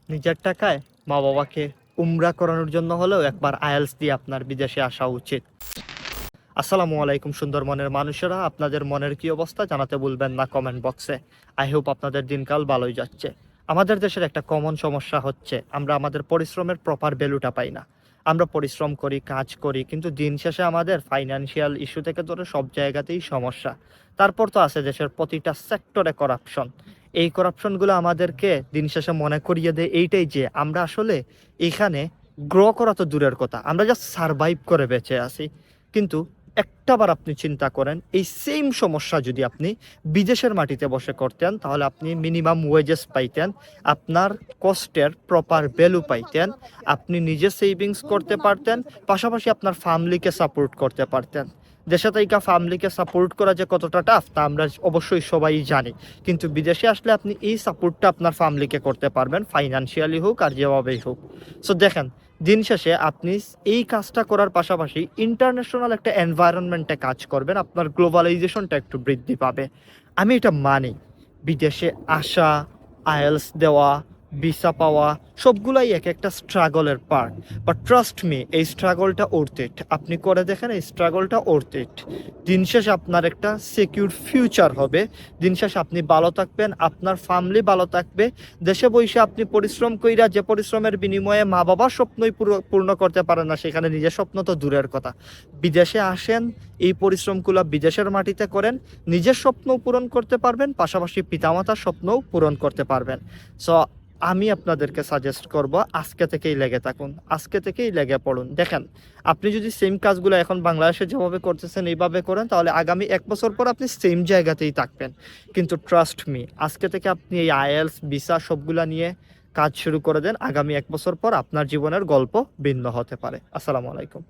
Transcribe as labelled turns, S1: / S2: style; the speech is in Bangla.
S1: নিজের টাকায় মা বাবাকে উমরা করানোর জন্য হলেও একবার আইএলস দিয়ে আপনার বিদেশে আসা উচিত। আসসালামু আলাইকুম সুন্দরবনের মানুষেরা, আপনাদের মনের কি অবস্থা জানাতে ভুলবেন না কমেন্ট বক্সে। আই হোপ আপনাদের দিনকাল ভালোই যাচ্ছে। আমাদের দেশের একটা কমন সমস্যা হচ্ছে আমরা আমাদের পরিশ্রমের প্রপার ভ্যালুটা পাই না। আমরা পরিশ্রম করি, কাজ করি, কিন্তু দিন শেষে আমাদের ফাইন্যান্সিয়াল ইস্যু থেকে ধরে সব জায়গাতেই সমস্যা। তারপর তো আছে দেশের প্রতিটা সেক্টরে করাপশন। এই করাপশনগুলো আমাদেরকে দিন শেষে মনে করিয়ে দেয় এইটাই যে আমরা আসলে এখানে গ্রো করা তো দূরের কথা, আমরা জাস্ট সারভাইভ করে বেঁচে আছি। কিন্তু একটাবার আপনি চিন্তা করেন, এই সেম সমস্যা যদি আপনি বিদেশের মাটিতে বসে করতেন তাহলে আপনি মিনিমাম ওয়েজেস পাইতেন, আপনার কষ্টের প্রপার ভ্যালু পাইতেন, আপনি নিজে সেভিংস করতে পারতেন, পাশাপাশি আপনার ফ্যামিলিকে সাপোর্ট করতে পারতেন। দেশে থেকে ফ্যামিলিকে সাপোর্ট করা যে কতটা টাফ তা আমরা অবশ্যই সবাই জানি, কিন্তু বিদেশে আসলে আপনি এই সাপোর্টটা আপনার ফ্যামিলিকে করতে পারবেন, ফাইন্যান্সিয়ালি হোক আর যেভাবেই হোক। সো দেখেন, দিন শেষে আপনি এই কাজটা করার পাশাপাশি ইন্টারন্যাশনাল একটা এনভায়রনমেন্টে কাজ করবেন, আপনার গ্লোবালাইজেশনটা একটু বৃদ্ধি পাবে। আমি এটা মানি, বিদেশে আসা, আইএলস দেওয়া, ভিসা পাওয়া সবগুলাই এক একটা স্ট্রাগলের পার্ট। বাট ট্রাস্ট মি, এই স্ট্রাগলটা ওর্থ ইট। আপনি করে দেখেন, এই স্ট্রাগলটা ওর্থ ইট। দিন শেষে আপনার একটা সিকিউর ফিউচার হবে, দিন শেষে আপনি ভালো থাকবেন, আপনার ফ্যামিলি ভালো থাকবে। দেশে বসে আপনি পরিশ্রম কইরা যে পরিশ্রমের বিনিময়ে মা বাবার স্বপ্নই পূর্ণ করতে পারেন না, সেখানে নিজের স্বপ্ন তো দূরের কথা। বিদেশে আসেন, এই পরিশ্রমগুলো বিদেশের মাটিতে করেন, নিজের স্বপ্নও পূরণ করতে পারবেন, পাশাপাশি পিতামাতার স্বপ্নও পূরণ করতে পারবেন। সো আমি আপনাদেরকে সাজেস্ট করব, আজকে থেকেই লেগে থাকুন, আজকে থেকেই লেগে পড়ুন। দেখেন, আপনি যদি সেম কাজগুলো এখন বাংলাদেশে যেভাবে করতেছেন এইভাবে করেন তাহলে আগামী 1 বছর পর আপনি সেম জায়গাতেই থাকবেন। কিন্তু ট্রাস্ট মি, আজকে থেকে আপনি এই আইএলস ভিসা সবগুলা নিয়ে কাজ শুরু করে দেন, আগামী 1 বছর পর আপনার জীবনের গল্প ভিন্ন হতে পারে। আসসালামু আলাইকুম।